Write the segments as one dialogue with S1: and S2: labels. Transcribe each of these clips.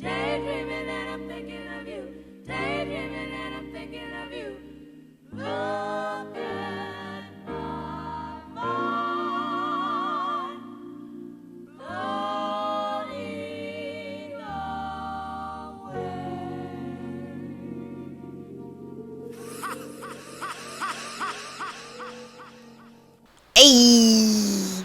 S1: Daydreaming and I'm thinking of you. Daydreaming and I'm thinking of you. Look at my mind floating
S2: Hey,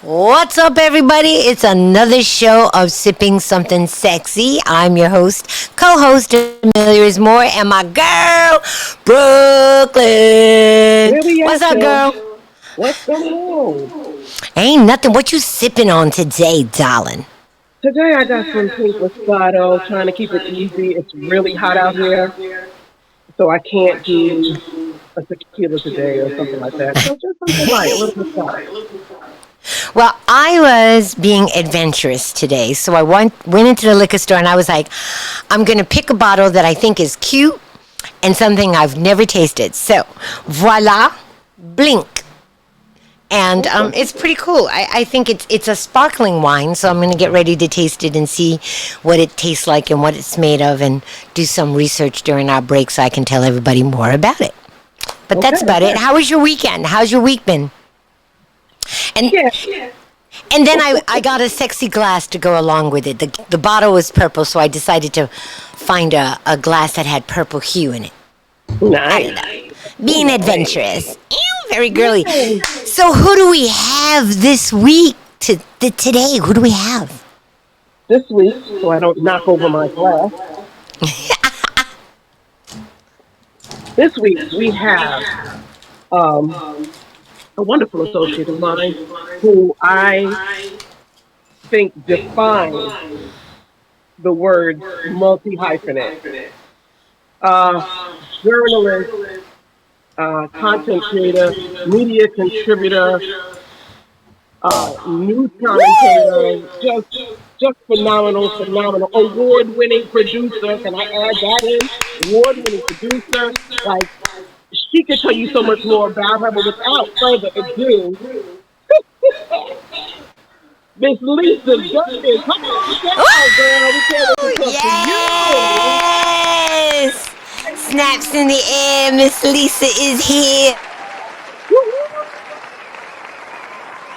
S2: what's up, everybody? It's another show of Sipping Something Sexy. I'm your host, co-host Amelia is More, and my girl, Brooklyn.
S3: Where we
S2: What's
S3: at,
S2: up,
S3: girl?
S2: girl?
S3: What's going on?
S2: Ain't nothing. What you sipping on today, darling?
S3: Today I got some pink Moscato, trying to keep it easy. It's really hot out here, so I can't do a tequila today or something like that. So just something light, a little Moscato.
S2: Well, I was being adventurous today, so I went into the liquor store and I was like, I'm gonna pick a bottle that I think is cute and something I've never tasted. So, voila, Blink. And
S3: Okay.
S2: it's pretty cool. I think it's a sparkling wine, so I'm going to get ready to taste it and see what it tastes like and what it's made of, and do some research during our break so I can tell everybody more about it. But that's
S3: Okay.
S2: about it. How was your weekend? How's your week been? And
S3: Yeah.
S2: and then I got a sexy glass to go along with it. The bottle was purple, so I decided to find a glass that had purple hue in it. I don't
S3: Nice.
S2: know. Being
S3: Nice.
S2: adventurous. Ew, very girly.
S3: Nice.
S2: So who do we have this week? Today, who do we have?
S3: This week, so I don't knock over my glass, this week we have um, a wonderful associate of mine who I think defines the word multi-hyphenate. Uh, Journalist, content creator, media contributor, news commentator, just phenomenal, phenomenal, award-winning producer. Can I add that in? Award-winning producer. Like she could tell you so much more about her, but without further ado, Miss Lisa Durden. Come on down, girl. We can't wait to
S2: Woo!
S3: talk to you.
S2: Yes! Snaps in the air. Miss Lisa is here.
S3: Woo-hoo.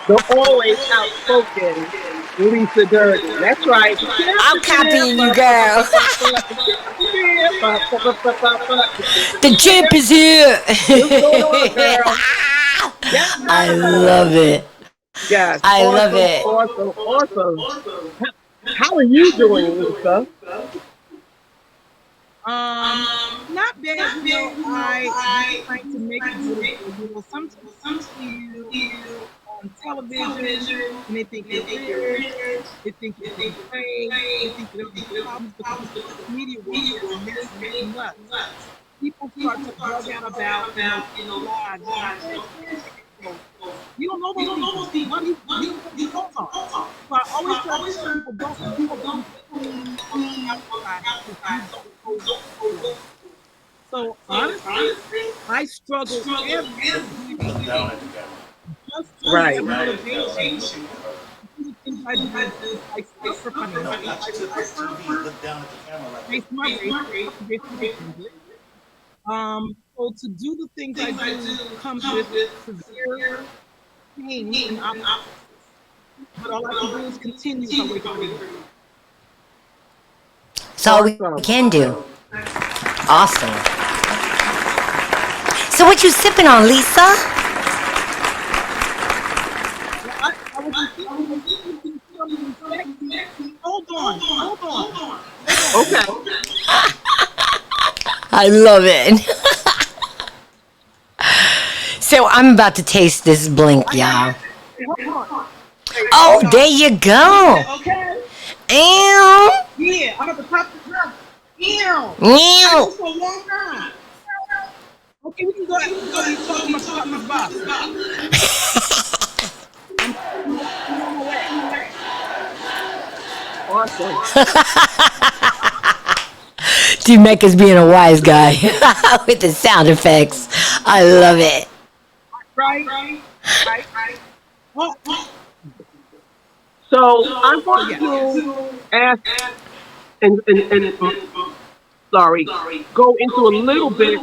S3: The always outspoken Lisa Durden. That's right. The
S2: I'm copying you, girl.
S3: champ is here.
S2: The champ is here.
S3: What's going on, girl? Yes.
S2: I love it.
S3: Yes.
S2: I love
S3: Awesome,
S2: it.
S3: awesome, awesome. How are you doing, Lisa?
S4: Not bad. I trying to make it good. Sometimes you on television and they think you're weird, they think you're afraid, they think you don't have problems because the social media world is very nuts. People start to bug out about, lives. You don't know those people. What goes on? So I always tell people, don't outside because you don't know. So honestly, I struggle every day just to
S3: Right.
S4: get motivation. The things I do, I stay for funny. Face my race. So to do the things I do comes with severe pain and obstacles. But all I can do is continue to wake up.
S2: That's all we
S3: Awesome.
S2: can do. Awesome. So what you sipping on, Lisa?
S4: I was thinking something sexy. Hold on.
S3: Okay.
S2: I love it. So I'm about to taste this Blink, y'all.
S4: Hold on.
S2: Oh, there you go.
S4: Okay.
S2: Ew.
S4: Yeah, I'm at the top of the ground. Ew. I
S2: Ew.
S4: just for a long time. Okay, we can go ahead and talk about my boss. I'm on my way.
S3: Awesome.
S2: D-Mec is being a wise guy with the sound effects. I love it.
S4: Right. Oh,
S3: So I'm going
S4: yes.
S3: to ask and sorry, go into a little bit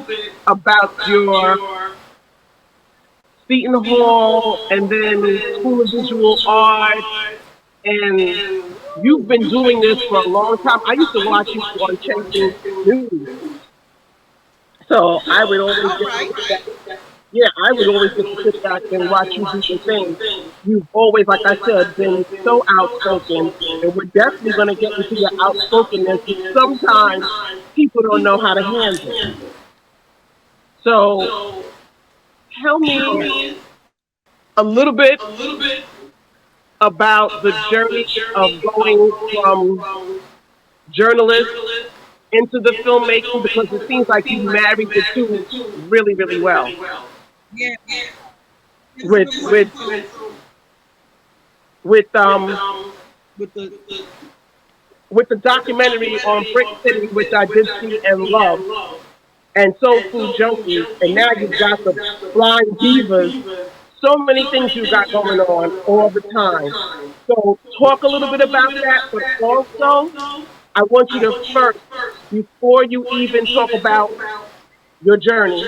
S3: about your Seton Hall and then School of Visual Art, and you've been doing this for a long time. I used to watch you on Chasing News, so I would always
S4: All
S3: get to
S4: right.
S3: sit back. Yeah, I would always get to sit back and watch you do your thing. You've always, like I said, been so outspoken, and we're definitely going to get into your outspokenness, which sometimes people don't know how to handle. So tell me a little bit about the journey of going from journalist into the filmmaking, because it seems like you married the two really, really well.
S4: Yeah, it's a
S3: With
S4: good question.
S3: with with
S4: With the
S3: with the documentary on Brick City, which I did see and love, and Soul Food Junkies, and now you've got the Flying Divas. So many things you got going on all the time. So talk a little bit about that, but also I want you to first, before you even talk about your journey,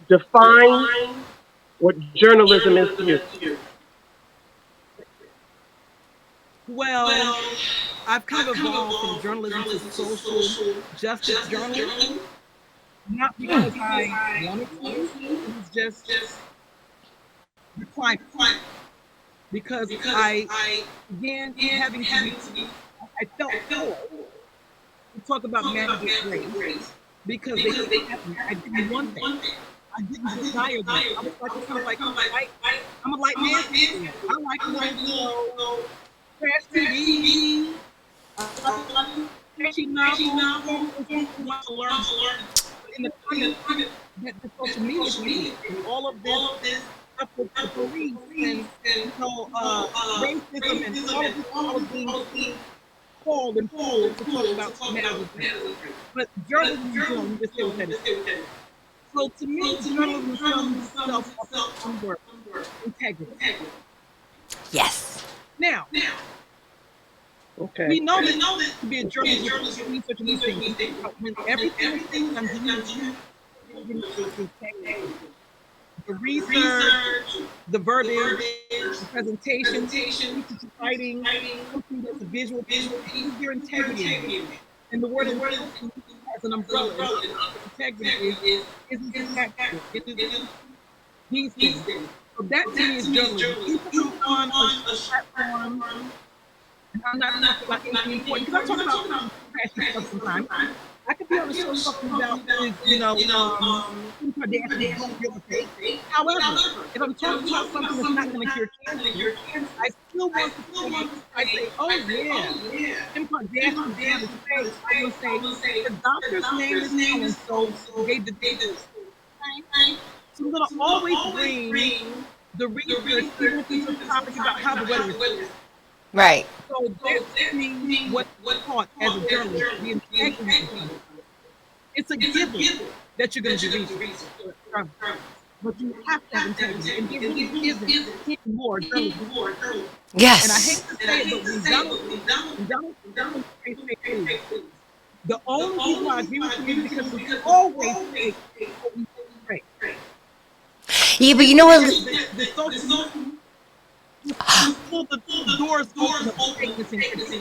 S3: define what journalism is to you.
S4: well, I've kind of evolved from journalism to social justice journalism, not because I wanted to. It was just required. Because I began having to be, I felt forced to talk about marriage race because they didn't have me. I didn't want that. I didn't desire that. I was like, kind of like, I'm a light man. I like trash TV, catchy novels, want to learn. In the context that the social media and all of this stuff with the police and racism and all of being called and pulled to talk about marriage. But journalism is doing just say what that is. So to me, journalism is self-work, integrity.
S2: Yes.
S4: Now,
S3: Okay.
S4: we know that to be a journalist, you research these things. But when everything is done, the research, the verbiage, the presentation, research writing, something that's a visual, your integrity. And the word integrity as an umbrella. Integrity is integrity. It is these things. So that to me is journalism. Even on a platform, and I'm not talking about anything important, because I'm talking about trashy stuff sometimes. I could be on a show talking about, Kim Kardashian going real estate. However, if I'm talking about something that's not going to cure cancer, I still want to say, I say, oh yeah, Kim Kardashian did his face. I will say, the doctor's name is so they did this. So I'm going to always bring the research, even if it's a topic about how the weather is.
S2: Right.
S4: So that's me what taught as a journalist, the integrity. It's a given that you're going to do research, but you have to have integrity. And there isn't more journalism.
S2: Yes.
S4: And I hate to say it, but when Donald the only people I agree with you because we always say right.
S2: Yeah, but you know what?
S4: The social you pull the doors open of statements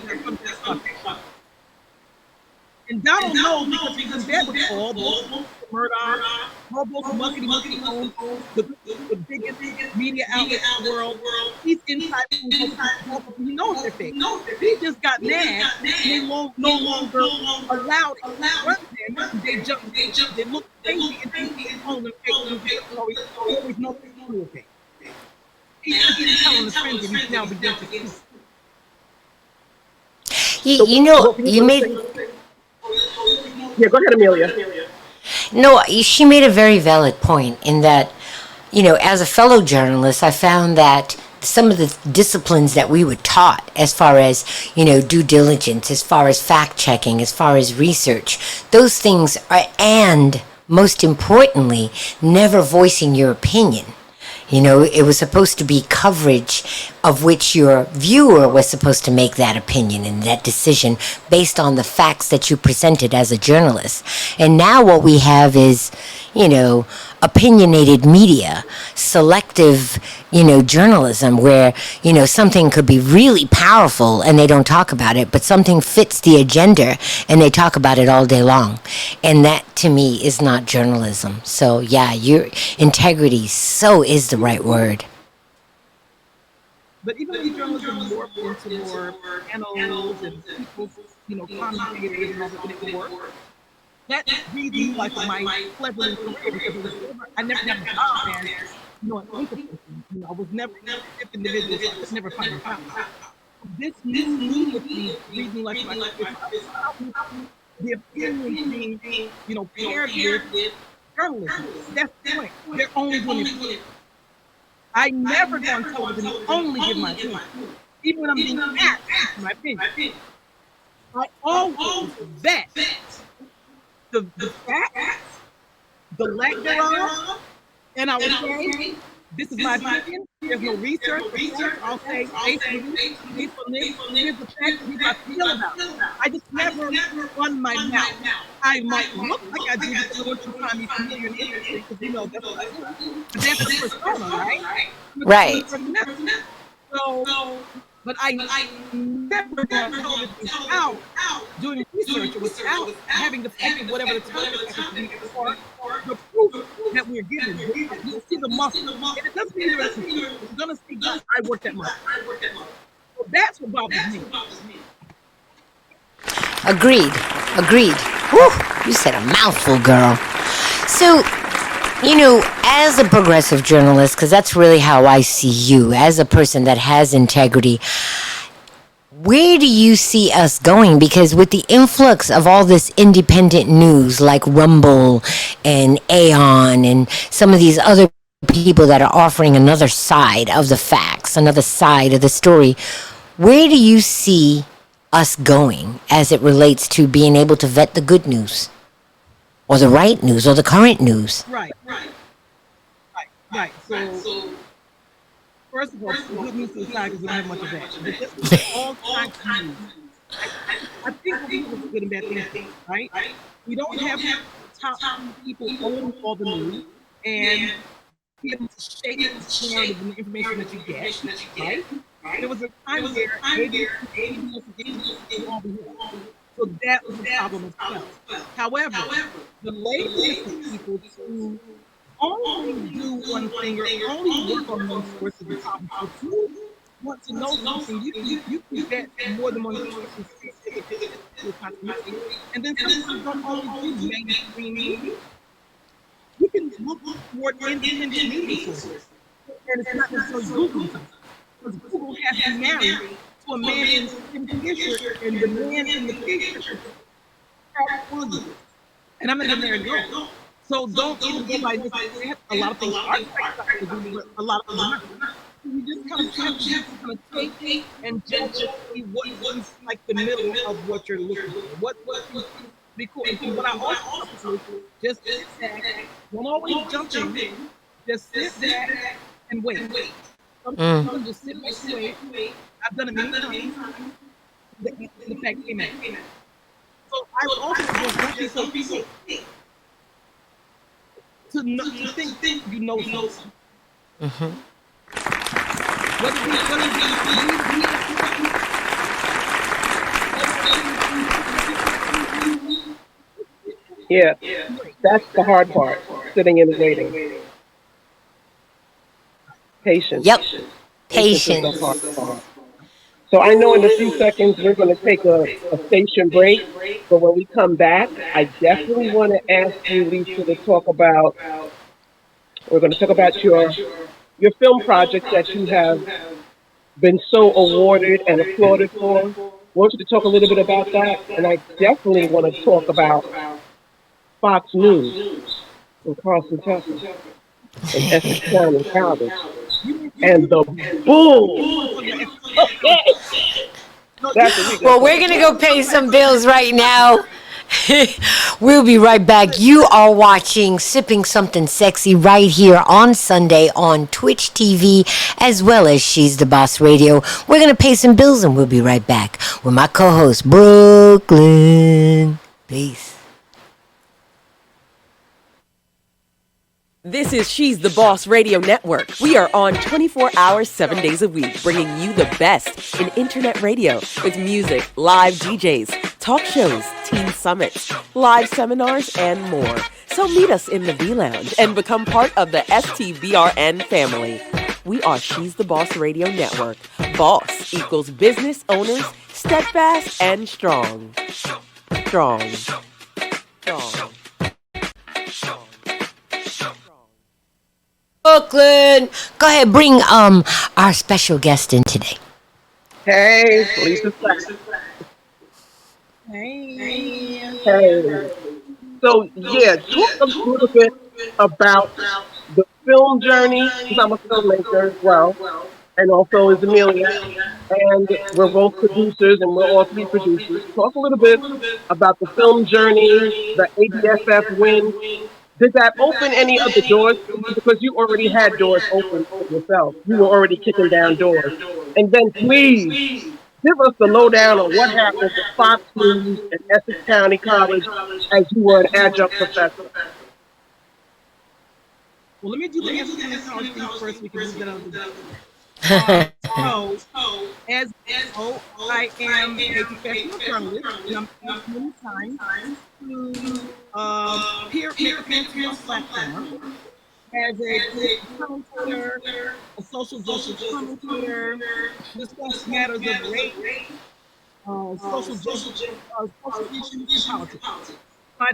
S4: and Donald knows because he's in bed with all those Murdoch, all those muckety homes, the biggest media outlets in the world. He's inside. He knows they're fake. He just got mad. They no longer allowed it to run them. They look crazy and think on them fake. Always know they're fake. He's telling his friends and he's now beginning to see.
S2: You know, you made.
S3: Yeah, go ahead, Amelia.
S2: No, she made a very valid point in that, as a fellow journalist, I found that some of the disciplines that we were taught as far as, due diligence, as far as fact checking, as far as research, those things are, and most importantly, never voicing your opinion. It was supposed to be coverage of which your viewer was supposed to make that opinion and that decision based on the facts that you presented as a journalist. And now what we have is, opinionated media, selective, journalism where, something could be really powerful and they don't talk about it, but something fits the agenda and they talk about it all day long. And that to me is not journalism. So yeah, your integrity so is the right word.
S4: But even when journalism morphed into more panels and people's, commentators and all that didn't work, that breathed new life in my fledgling career because I never had a job as, an anchor person. I was never an individual, so I could never find a job. This new media thing breathed new life in my career. The opinion being, paired with journalism. That's the point. They're only doing it. I never go on television and only give my opinion. Even when I'm being asked to give my opinion. I always vet the facts, the lack thereof, and I would say, this is my opinion. There's no research. I'll say, based on this, here's the facts, here's how I feel about it. I just never run my mouth. I might look like I do because I want you to find me familiar and interesting because, that's what I do. But that's the persona, right?
S2: Right.
S4: So, but I never done television without doing research or without having the fact of whatever the topic happens to be or the proof that we're given. You see the muscle. And it doesn't mean that you're going to see that I work that much. So that's what bothers me.
S2: Agreed. Whew, you said a mouthful, girl. So, as a progressive journalist, because that's really how I see you, as a person that has integrity, where do you see us going? Because with the influx of all this independent news like Rumble and Aeon and some of these other people that are offering another side of the facts, another side of the story, where do you see us going as it relates to being able to vet the good news or the right news or the current news?
S4: Right. So, first of all, good news to the side because we don't have much of that. But this is all kinds of news. I think we're people with good and bad things, right? We don't have top people owning all the news and be able to shape the narrative and the information that you get, right? There was a time where ABC didn't all the news. So that was a problem as well. However, the latest people to only do one thing or only work on one source of the problem. If you want to know something, you can get more than one source and then some people don't only do mainstream media. You can look for independent media sources. And it's not necessarily Google something. Because Google has to marry to a man in the picture, and the man in the picture has and I'm not going to go. So don't even go by this. A lot of things are but a lot of them are not. You just kind of have to take and judge what is like the middle of what you're looking for. What you be cool. And what I also just sit back, don't always jump in. Just sit back and wait. Sometimes just sit back and wait. I've done it many times. The fact came out. So I would also suggest don't be so people to think you know something.
S3: Yeah, that's the hard part, sitting and waiting. Patience.
S2: Yep.
S3: Patience is the hard part. So I know in a few seconds we're going to take a station break, but when we come back, I definitely want to ask you, Lisa, to talk about, we're going to talk about your film projects that you have been so awarded and applauded for. I want you to talk a little bit about that, and I definitely want to talk about Fox News and Carlson Tucker and Essex County College and the Bulls. Okay.
S2: Well, we're going to go pay some bills right now. We'll be right back. You are watching Sipping Something Sexy right here on Sunday on Twitch TV as well as She's the Boss Radio. We're going to pay some bills and we'll be right back with my co host, Brooklyn. Peace.
S5: This is She's the Boss Radio Network. We are on 24 hours, 7 days a week, bringing you the best in internet radio with music, live DJs, talk shows, teen summits, live seminars, and more. So meet us in the V Lounge and become part of the STBRN family. We are She's the Boss Radio Network. Boss equals business owners, steadfast and strong. Strong. Strong.
S2: Brooklyn, go ahead, bring our special guest in today.
S3: Hey, Lisa.
S4: Hey.
S3: Hey. So yeah, talk a little bit about the film journey, because I'm a filmmaker as well, and also is Amelia, and we're both producers, and we're all three producers. Talk a little bit about the film journey, the ABFF win. Did that open any other doors for you? Because you already had doors open for yourself. You were already kicking down doors. And then please give us the lowdown on what happened at Fox News and Essex County College as you were an adjunct professor.
S4: Well, let me do the answer to this college thing first. We can move that on to so, as I am a professional journalist, and I'm spending many time to make appearances on platform as a commentator, a social justice commentator, discuss matters of race, social justice, social issues, and politics. I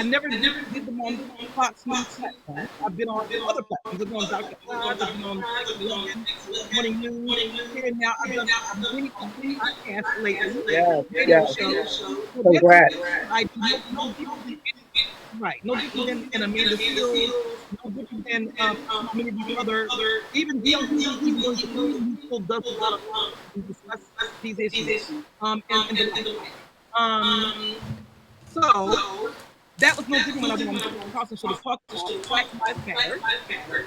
S4: never did them on Fox News platform. I've been on other platforms. I've been on Dr. Oz, I've been on Morning News, and now I've done many podcasts lately.
S3: Yes.
S4: So
S3: Congrats.
S4: I do no different right, no different than Amanda Seals, no different than many of these other, even DLG, even though he still does a lot of discuss these issues. And so that was no different when I went on the Carlson show to talk about Black Lives Matter,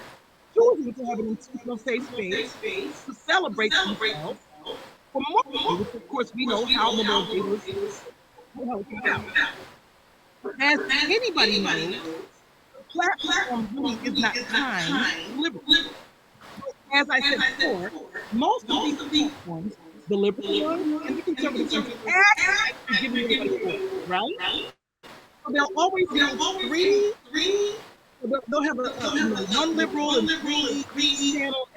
S4: choosing to have an intentional safe space to celebrate themselves for Memorial Day, which of course we know how Memorial Day was held out. As anybody knows, the platform really is not kind to liberals. As I said before, most of these platforms, the liberal ones and the conservative ones, act like they're giving everybody voice, right? So they'll always have three. They'll have one liberal and three channels,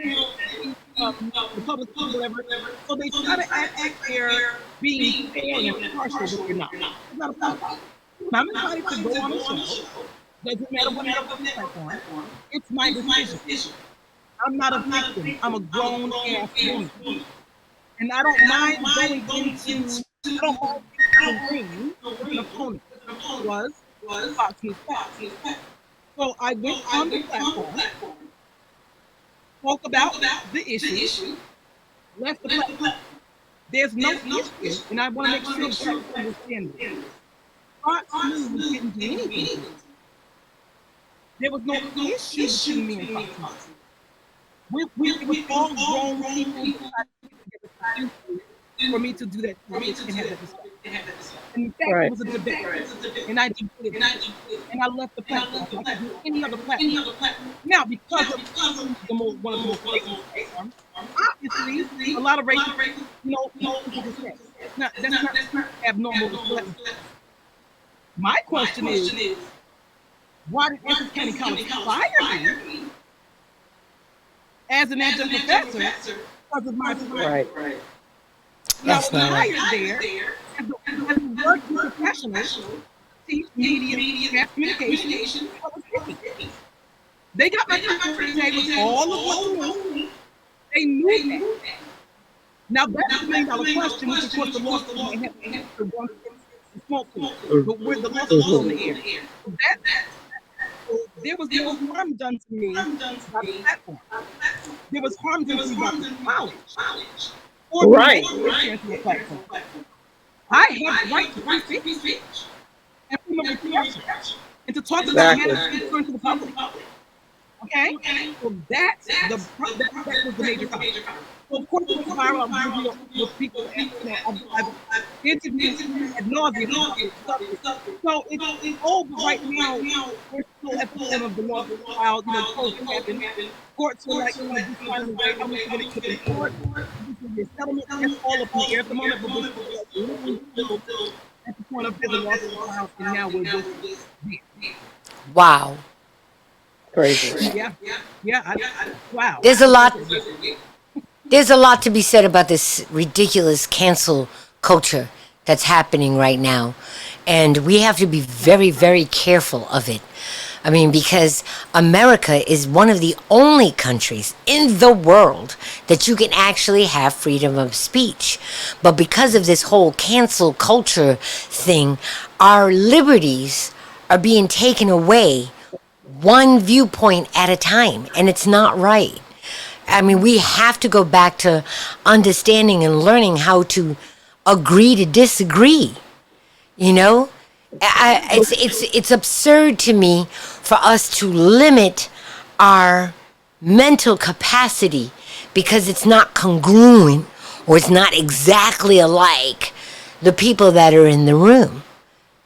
S4: Republican, whatever. So they try to act like they're being fair and impartial, but they're not. It's not a problem. When I'm invited to go on a show, doesn't matter what platform, it's my decision. I'm not a victim. I'm a grown ass woman. And I don't mind going into ring with an opponent. Was Fox News. So I went on the platform, spoke about the issue, left the platform. There's no issue, and I want to make sure you understand this. Fox News didn't do anything. There was no issue between me and Fox News. It was all grown people for me to do that and have that discussion. And in fact, it was a debate. And I debated it. And I left the platform. So I could do any other platform. Now, because of one of the most racist platforms, obviously, a lot of racists, people say. Now, that's not abnormal. My question is, why did Essex County College fire me as an adjunct professor because of my right. Now, I was hired there as a working professional, teach media, mass communication. They got my today with all of what we knew. They knew that. Now, that's the $1 million question, which of course the law school may have to run smoke to, but we're the law school in the air. So there was no harm done to me by the platform. There was harm done to me by the college. Or right. The platform. I have the right to free speech. And for freedom of expression and to talk about matters
S3: Exactly.
S4: concerned to the public. Okay, so that was the major problem. So of course it went viral. I was interviewed with people, and I've interviewed ad nauseum about this subject. So it's old, but right now we're still at the point of the lawsuit filed. COVID happened. Courts are like deciding away how much they're going to in court. This is the settlement. That's all up in the air at the moment, but we're still literally still at the point of there's a lawsuit filed, and now we're just there.
S2: Wow.
S3: Crazy.
S4: Yeah, yeah. Wow.
S2: There's a lot.
S4: Yeah.
S2: There's a lot to be said about this ridiculous cancel culture that's happening right now. And we have to be very, very careful of it. I mean, because America is one of the only countries in the world that you can actually have freedom of speech. But because of this whole cancel culture thing, our liberties are being taken away one viewpoint at a time, and it's not right. I mean, we have to go back to understanding and learning how to agree to disagree. You know, it's absurd to me for us to limit our mental capacity because it's not congruent or it's not exactly alike the people that are in the room.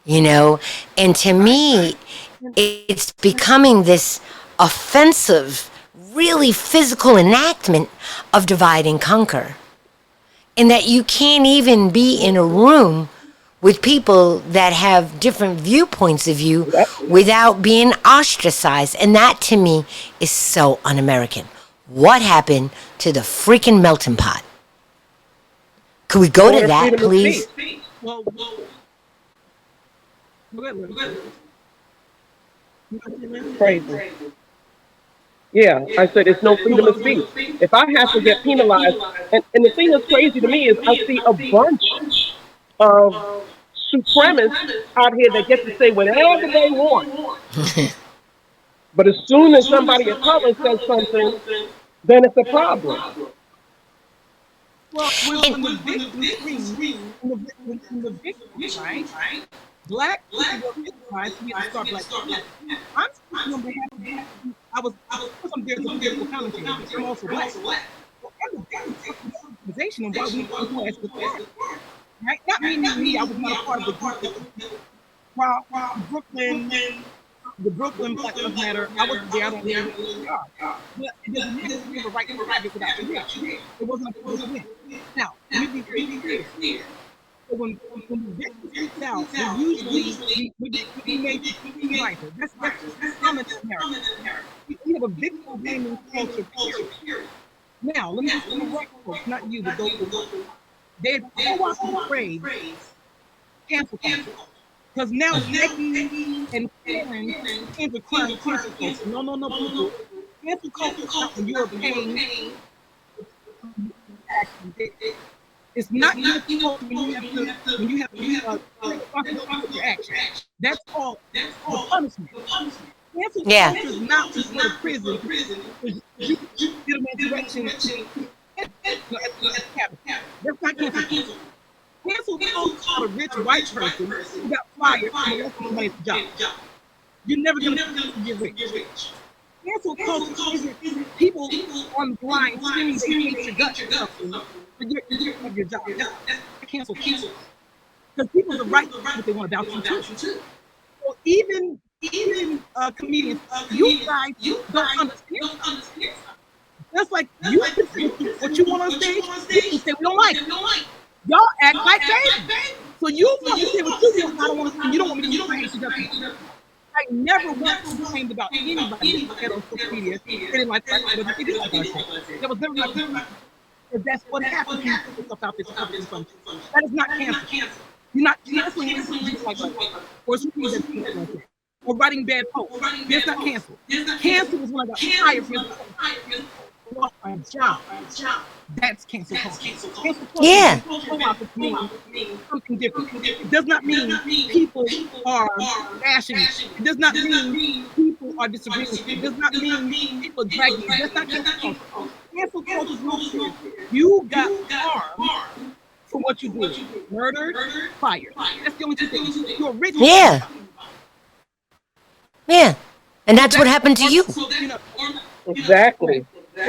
S2: You know, and to me, it's becoming this offensive, really physical enactment of divide and conquer. And that you can't even be in a room with people that have different viewpoints of you without being ostracized. And that to me is so un-American. What happened to the freaking melting pot? Could we go to that, please?
S4: Well,
S3: Crazy. Yeah, I said it's no freedom of speech. If I have to get penalized, and the thing that's crazy to me is I see a bunch of supremacists out here that get to say whatever they want. But as soon as somebody of color says something, then it's a problem.
S4: well, when the victim, right? Black people were victimized. We had to start black people. I'm speaking on behalf of of course, I'm there as a political commentator, but I'm also black. So I'm the organization of why we class with that. Right? Not me. I was not a part of the group that while the Brooklyn Black Lives Matter. I wasn't there. I don't know who they are. But it doesn't matter. We have a right to private without permission. It wasn't a political win. Now, let me be very clear. So when the victim speaks out, we usually we make it. That's common in America. We have a victim blaming culture. Period. Now, let me just correct folks, not you, but those who they're so often afraid cancel culture. Because now Becky and Karen came to crime cancel culture. No, people. Cancel culture is not when you're paying taxes. It's not your fault when you have to be responsible for your actions. That's all the punishment. Cancel
S2: Yeah.
S4: culture is not to go to prison because you did an insurrection at the Capitol. That's not cancel culture. Cancel culture is a rich white person who got fired from the rest of somebody's job. You're never going to get rich. Cancel culture isn't people on the line screaming they hate your guts or something, but you're of your job. That's cancel culture. Because people are right to what they want about you too. So even comedians, you guys don't understand. Just like you can say what you want on stage, you can say we don't like it. Y'all act like crazy. So you want to say what you want, I don't want to say. You don't want me to say it. I never once complained about anybody that on social media. They didn't like that, but they did like that. That was never like that. Because that's what happens when you put yourself out there to something. That is not cancel. You're not canceling anything like that. Or something that's like that. Or writing bad posts. That's not cancel. Cancel is when I got fired from lost my job. That's cancel culture. Cancel culture
S2: Yeah.
S4: means something different. It does not mean people are bashing you. It does not mean people are disagreeing with you. It does not mean people are dragging you. That's not cancel culture. Cancel culture is real serious. You got harmed for what you did. Murdered, fired. That's the only two things. You're a rich
S2: Yeah. Yeah. And
S4: So
S2: that's what
S4: that's
S2: happened to you.
S4: you know.
S3: Exactly.
S4: So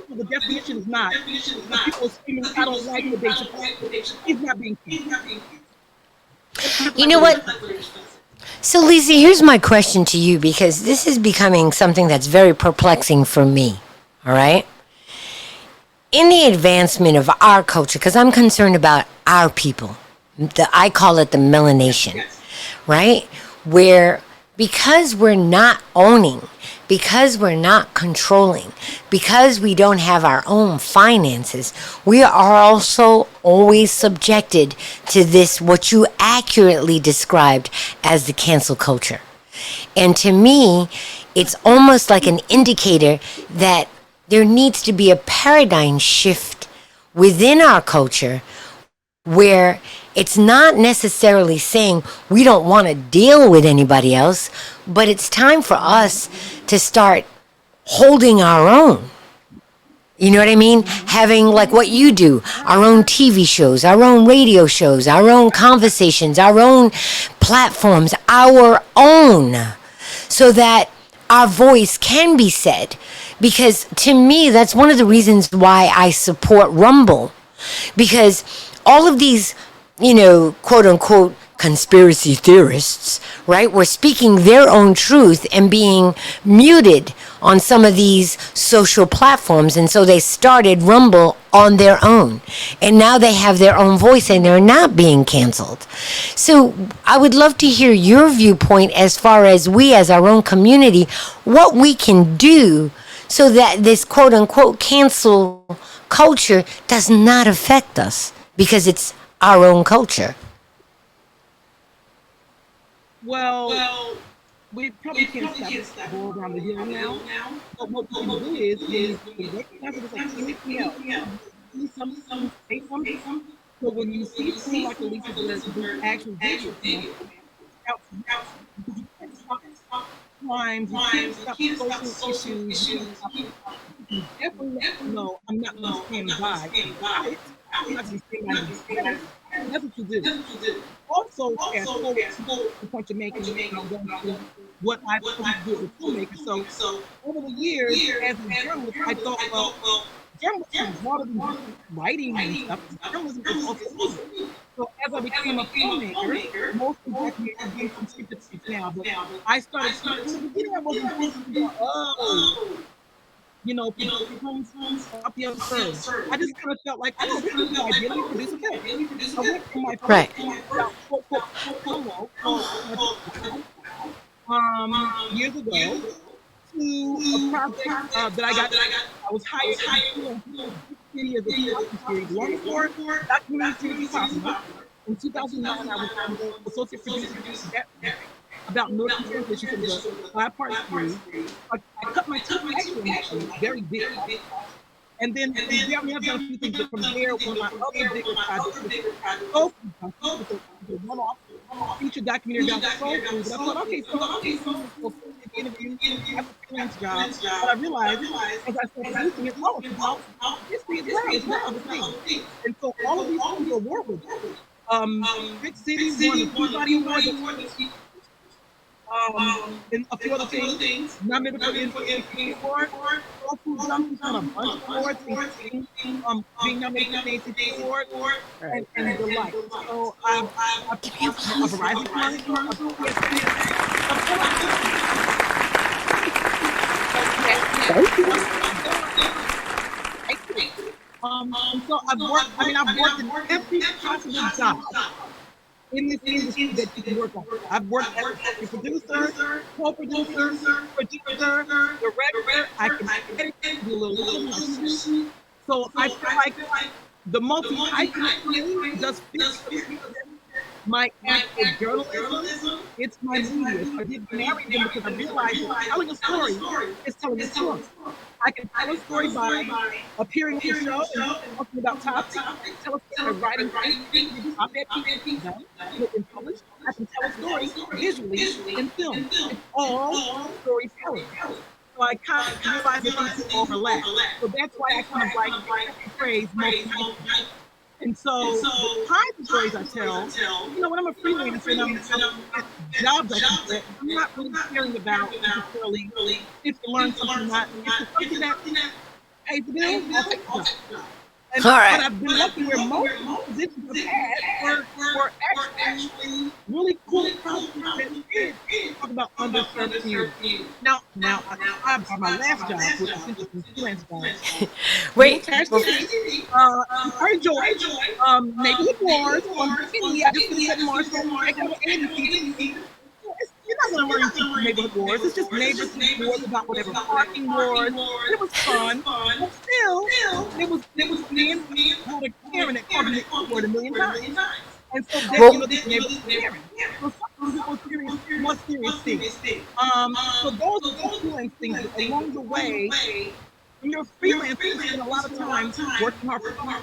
S4: so the definition is not when people are screaming, "I don't like what Dave Chappelle said." He's not being canceled. That's not
S2: You
S4: like
S2: know
S4: what Dave
S2: what?
S4: Chappelle said.
S2: So, Lisa, here's my question to you because this is becoming something that's very perplexing for me. All right? In the advancement of our culture, because I'm concerned about our people, I call it the melanation, right? Where because we're not owning, because we're not controlling, because we don't have our own finances, we are also always subjected to this, what you accurately described as the cancel culture. And to me, it's almost like an indicator that there needs to be a paradigm shift within our culture where it's not necessarily saying we don't want to deal with anybody else, but it's time for us to start holding our own. You know what I mean? Having like what you do, our own TV shows, our own radio shows, our own conversations, our own platforms, our own, so that our voice can be said. Because to me, that's one of the reasons why I support Rumble. Because all of these, quote unquote, conspiracy theorists, right, were speaking their own truth and being muted on some of these social platforms. And so they started Rumble on their own. And now they have their own voice and they're not being canceled. So I would love to hear your viewpoint as far as we, as our own community, what we can do so that this quote unquote cancel culture does not affect us because it's our own culture.
S4: Well, we probably can't stop the ball down the hill now. But what we can do is we recognize it as like anything else. See something, say something. So when you see something like Elisa does, do actual visual, out because you can't stop crimes, you can't stop social issues, you can't stop. You definitely let them know I'm not going to stand by. It. I'm not going to stand by the standards. That's what you do. Also, fast forward to the point you're making, going to what I probably do with filmmakers. So over the years, as a journalist, I thought, well, journalism is broader than just writing and stuff. Journalism is also media. So as I became a filmmaker, mostly documentary, I'm doing some scripted things now, but I started in the beginning I wasn't thinking, people up the other curve. I just kind of felt like, oh, this is what ideally producer can. I went from my
S2: Right.
S4: first about quote solo years ago to a project that I got. I was hired to do a city as a docu series, long for documentary series possible. In 2009, I was the associate producer of that about military transition for the 5-part series. I cut my teeth actually very big. And then I've done a few things, but from there, one of my other bigger projects was the one-off feature documentary about soul food. And I thought, okay, so I'm interview, have a freelance job. But I realized as I started producing it, oh, it's about history as well. It's not other things. And so all of these things are award winners. Big City won the Peabody Award, and a few other things. Nominated for the Award. Soul Food Junkies won a bunch of awards, including being nominated for the ACT Award and the like. So I've a Verizon commercial, a
S3: Thank you.
S4: so I've worked in every possible job in this industry that you can work on. I've worked as a producer, co-producer, producer, director. I can edit, do a little editing. So I feel like the multi-hyphenate does fit my actual journalism. It's my media. So I did marry them because I realized that telling a story is telling a story. I can tell a story by appearing on the show and talking about topics. I can tell a story by writing op-ed pieces done, and published. I can tell a story visually in film. It's all storytelling. So I kind of realized that these overlap. So that's why I kind of like the phrase multi-hyphenate. And so the kinds of stories I tell, when I'm a freelancer and I'm jobs I can get, I'm not really caring about necessarily if you learn something or not. If it's something that pays the bills, I'll take the job. And
S2: All
S4: but
S2: right.
S4: I've been lucky where most of the positions I've had were actually really cool projects that did talk about underserved communities. Now I by my last job, which is interesting, freelance job,
S2: Wait.
S4: military TV. I enjoyed Neighborhood Wars on TV. I just finished at Marshall. I got an agency TV. You're not going to learn anything from Neighborhood Wars. It's just neighbors keeping wars about whatever parking wars. And it was fun, but still, there was men had a Karen that called me the N word a million times. And so that
S2: Well,
S4: this neighborhood Karen. So sometimes it was serious, more serious things. So those are some freelance things. But along the way, when you're freelancing, you spend a lot of time working hard for people.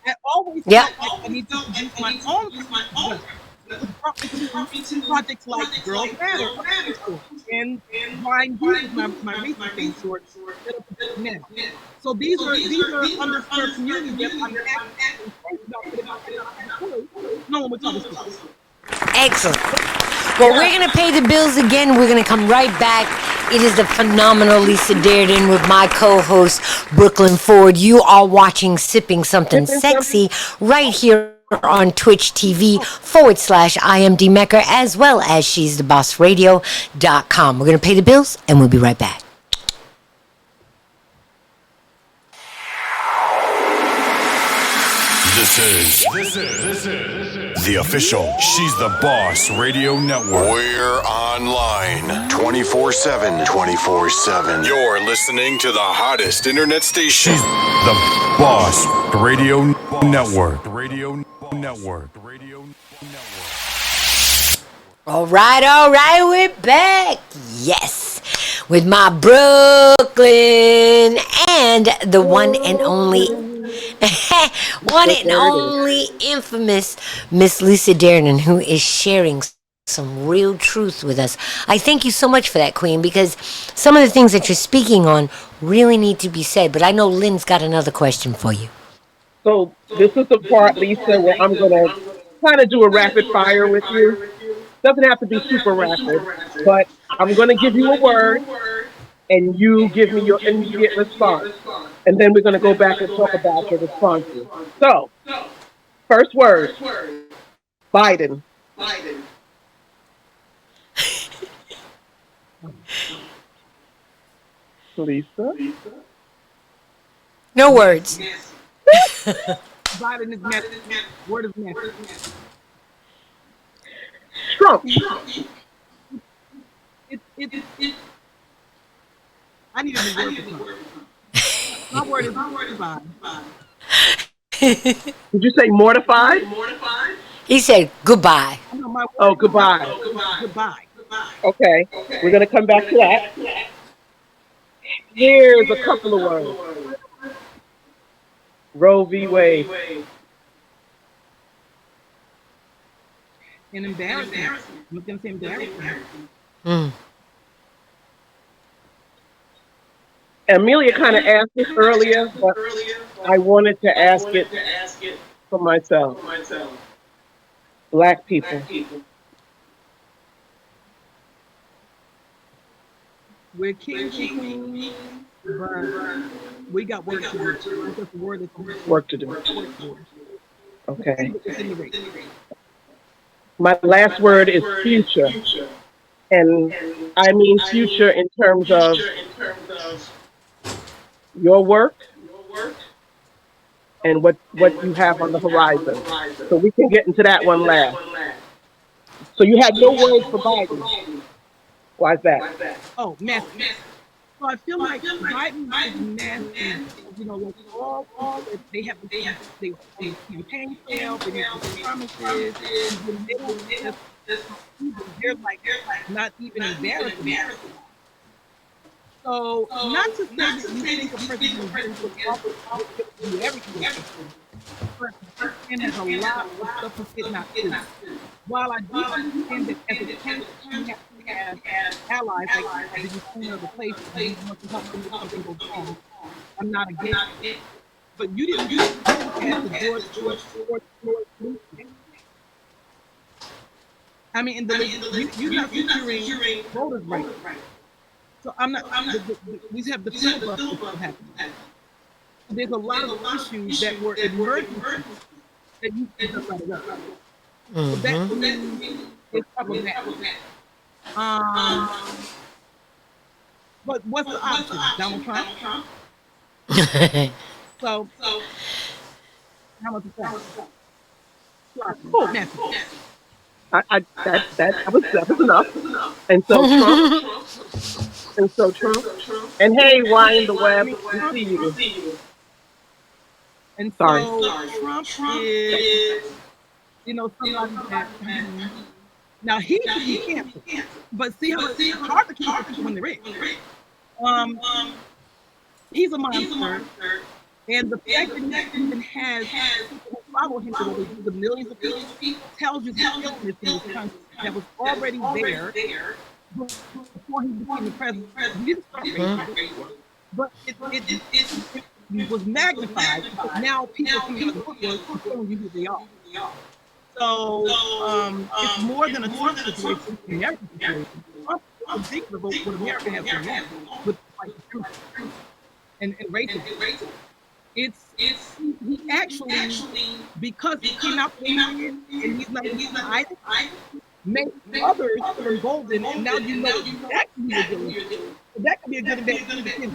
S4: I always
S2: yeah.
S4: felt like I need to produce my own prestige together, which brought me to projects like Girls Matter up in high school and Blind Youth is my recent thing that are producing now. So these are underserved communities that I'm actually thinking about, but if I had not been employed, no one would tell the story.
S2: Excellent. Well, we're going to pay the bills again. We're going to come right back. It is the phenomenal Lisa Durden with my co-host, Brooklyn Ford. You are watching Sipping Something Sexy right here on Twitch TV /IMD Mecker, as well as She's the Boss Radio.com. We're going to pay the bills and we'll be right back.
S6: This is the official She's the Boss Radio Network. We're online 24/7. 24/7. You're listening to the hottest internet station. She's the Boss Radio Network.
S2: All right, we're back. Yes, with my Brooklyn and the one and only, infamous Miss Lisa Durden, who is sharing some real truth with us. I thank you so much for that, Queen, because some of the things that you're speaking on really need to be said. But I know Lynn's got another question for you.
S3: So this is the part, Lisa, where I'm gonna kind of do a rapid fire with you. Doesn't have to be super rapid, but I'm gonna give you a word, and you give me your immediate response, and then we're gonna go back and talk about your responses. So, first word, Biden. Lisa.
S2: No words.
S4: Biden is messy. Word is messy.
S3: Trump.
S4: It, I need a new word for Trump. My word is fine.
S3: Did you say mortified?
S2: He said goodbye.
S4: No, my word
S3: Oh, goodbye.
S4: goodbye.
S3: Okay, we're gonna come back to that. Here's a couple of words. Roe v. Wade.
S4: And embarrassment. I'm going to say embarrassment.
S2: Mm.
S3: Amelia kind of asked this earlier, but I wanted to ask it for myself. Black people.
S4: We're kings and queens, but we got work to do. That's the word that's
S3: Work to do. Okay.
S4: It's in the race.
S3: My last word is future. And I mean future in terms of your work and what you have on the horizon. So we can get into that one last. So you had no words for Biden. Why is that?
S4: Oh, messy. So I feel like Biden is nasty. You know, like all they have campaign trail, they have promises, and they don't they're like not even embarrassing. So not to say that you think a person who's very good to do everything, but and there's a lot of stuff that did not do. While I do understand that as a country we have to have allies like the Ukraine or the places where you want to help them with something goes wrong, I'm not against it. But you didn't do it as the George I mean, you're not securing voters right. So I'm not. We have the filibuster still happening. There's a lot of issues that were emergencies that you can just let it up. So that to me is problematic. Um, but what's the option? Donald Trump. So how much is that? Nothing.
S3: That was enough. And so Trump, and hey, Ryan the
S4: I
S3: Web,
S4: mean,
S3: we
S4: Trump,
S3: see you.
S4: and
S3: Sorry.
S4: so Trump is, somebody that now he should be canceled. But see how it's hard to cancel people when they're rich. Um, he's a monster, and the fact that he even has people who follow him the way they do, the millions of people, tells you the illness in this country that was already there before he became the president. He didn't start racism, but it was magnified because now people coming out of the woodwork and showing you who they are. So it's more than a Trump situation, it's an American situation. Trump is ridiculous about what America has going on with like the truth and racism. It's he actually, because he came out the way he is and he's not either, make others turn golden, and now you know exactly who you're dealing with. So that could be a good and bad thing.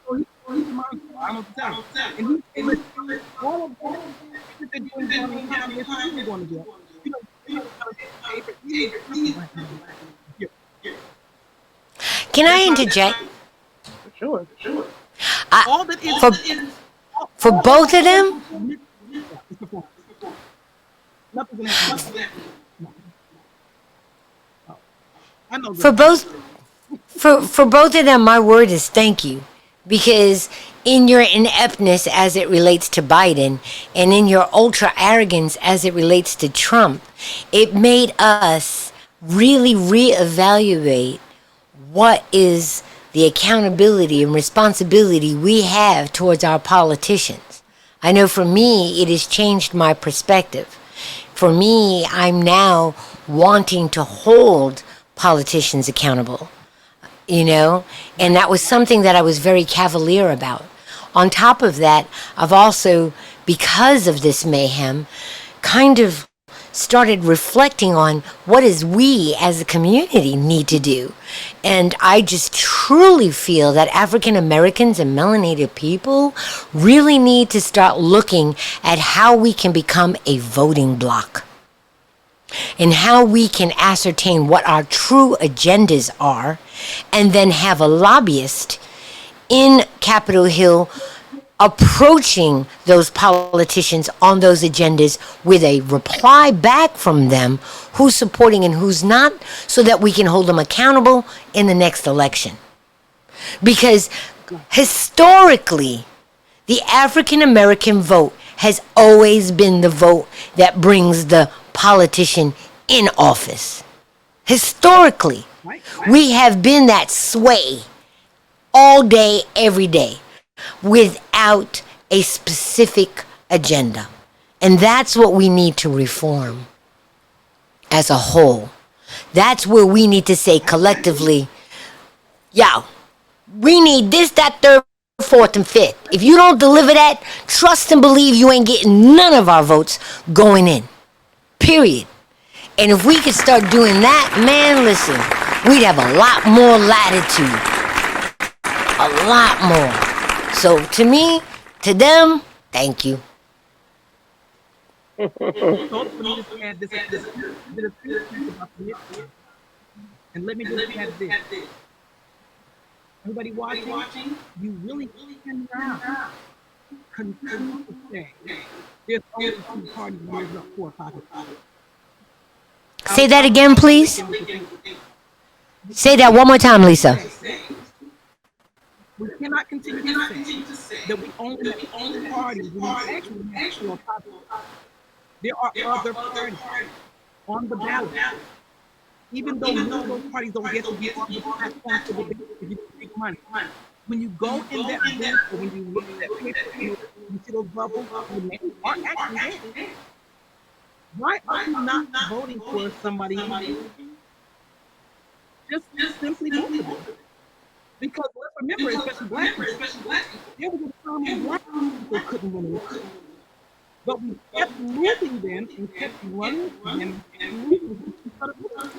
S4: So he's a monster. I don't know what to tell you. And he's all of that that they're doing down in Congress, he's going to get.
S2: Can I interject?
S3: Sure.
S4: All that is
S2: For both of them?
S4: Nothing's gonna happen. I know
S2: For both of them, my word is thank you. Because in your ineptness as it relates to Biden and in your ultra arrogance as it relates to Trump, it made us really reevaluate what is the accountability and responsibility we have towards our politicians. I know for me, it has changed my perspective. For me, I'm now wanting to hold politicians accountable, and that was something that I was very cavalier about. On top of that, I've also, because of this mayhem, kind of started reflecting on what is we as a community need to do. And I just truly feel that African Americans and melanated people really need to start looking at how we can become a voting bloc and how we can ascertain what our true agendas are, and then have a lobbyist in Capitol Hill approaching those politicians on those agendas with a reply back from them, who's supporting and who's not, so that we can hold them accountable in the next election. Because historically, the African American vote has always been the vote that brings the politician in office. Historically, we have been that sway all day, every day, without a specific agenda. And that's what we need to reform as a whole. That's where we need to say collectively, we need this, that, third, fourth, and fifth. If you don't deliver that, trust and believe you ain't getting none of our votes going in. Period. And if we could start doing that, man, listen, we'd have a lot more latitude. A lot more. So to me, to them, thank you.
S4: So let me just add this. And let me just add this. Everybody watching, you really cannot continue to say there's only two parties and there's not 4 pockets.
S2: Say that again, please. Say that one more time, Lisa.
S4: We cannot continue to say that we only have only parties when we actually have 4 pockets. There are other parties on the ballot. Even though none of those parties don't get to be on the platform for the if you take money. When you go in that booth, or when you look at that paper, you see those bubbles, the names aren't actually there. Why are you not voting for somebody else? Just simply vote for them. Because let's remember, especially black people, there was a time when black people couldn't win elections. But we kept losing them and kept running them and kept losing them instead of winning.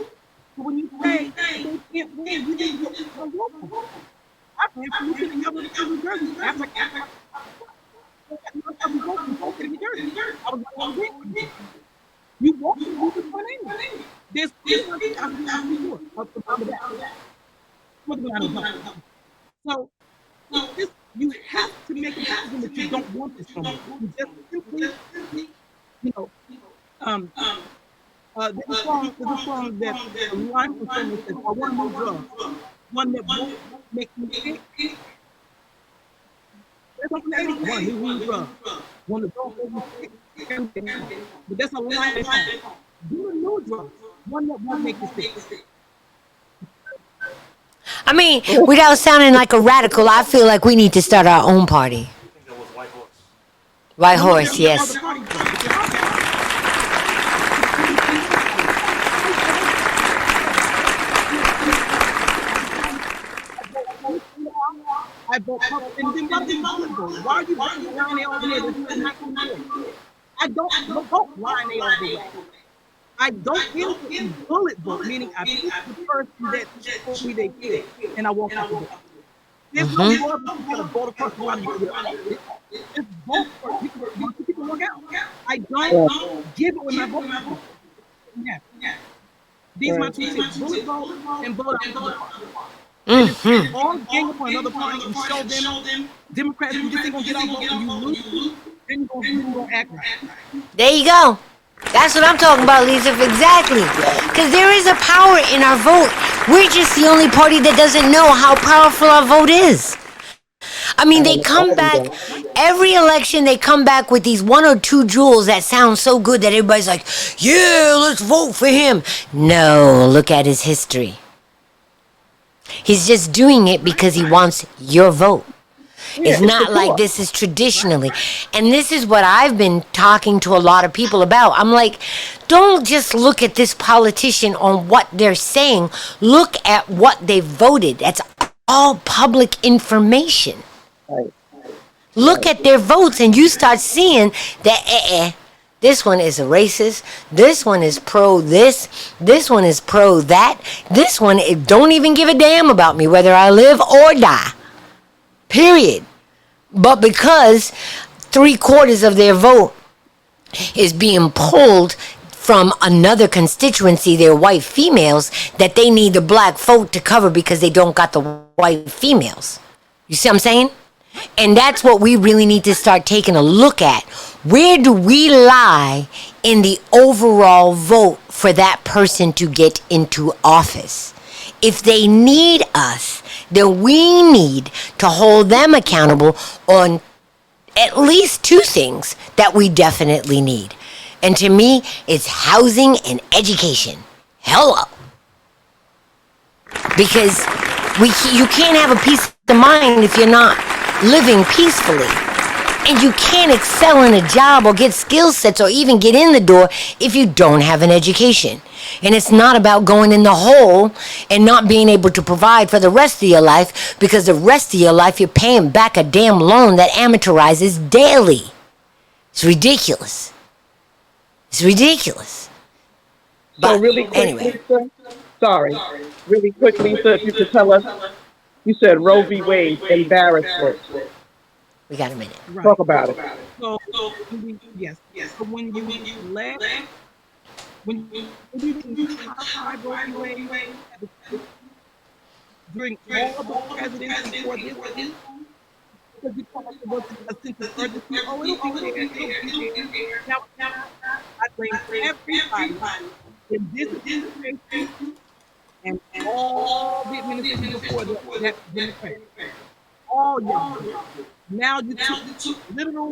S4: So when you say they can't win, you didn't vote for them. I ran for lieutenant governor in New Jersey after I got no votes in both in New Jersey. I was going to win. You won't lose this one anyway. There's three months I was going to do it. Remember that. So you have to make a decision that you don't want this no more. You just simply, you know, um, there's a song that a line from someone says, I want no drug. One that won't make me sick. There's something that ain't one who drug. One that don't make me sick. But that's a line song. Do a new drug. One that won't make you sick.
S2: I mean, without sounding like a radical, I feel like we need to start our own party. White Horse, yes.
S4: I vote Republican. Why are you voting Ryan over there? I don't vote Ryan over there. I don't get bullet vote, meaning I pick the person that told me they did, and I walk out the door. There's no more than you gotta vote a person while you do it. Just vote for people work out. I don't give it when I vote. Yeah. These are my two tips: bullet vote and vote out the door. All gang up on another party and show them Democrats you just ain't gonna get our vote and you lose, then you're gonna act right.
S2: There you go. That's what I'm talking about, Lisa. Exactly. Because there is a power in our vote. We're just the only party that doesn't know how powerful our vote is. I mean, they come back, every election, they come back with these one or two jewels that sound so good that everybody's like, yeah, let's vote for him. No, look at his history. He's just doing it because he wants your vote. It's not like this is traditionally. And this is what I've been talking to a lot of people about. I'm like, don't just look at this politician on what they're saying. Look at what they voted. That's all public information. Look at their votes and you start seeing that this one is a racist. This one is pro this. This one is pro that. This one don't even give a damn about me whether I live or die. Period. But because 3/4 of their vote is being pulled from another constituency, they're white females, that they need the black vote to cover because they don't got the white females. You see what I'm saying? And that's what we really need to start taking a look at. Where do we lie in the overall vote for that person to get into office? If they need us, then we need to hold them accountable on at least two things that we definitely need. And to me, it's housing and education. Hello. Because you can't have a peace of mind if you're not living peacefully. And you can't excel in a job or get skill sets or even get in the door if you don't have an education. And it's not about going in the hole and not being able to provide for the rest of your life, because the rest of your life you're paying back a damn loan that amortizes daily. It's ridiculous. It's ridiculous. But
S3: So really quick,
S2: anyway.
S3: Lisa, really quick, Lisa, if you could tell us, you said Roe v. Wade embarrassment.
S2: We got a minute.
S4: Right.
S3: Talk about it.
S4: So yes. So when you left, when you didn't codify Roe v. Wade during all the presidents before this, because you thought it was a sense of urgency. Oh, it'll be there. Now, I blame everybody in this administration and all the administration before that Democrat. All y'all. Now you took literal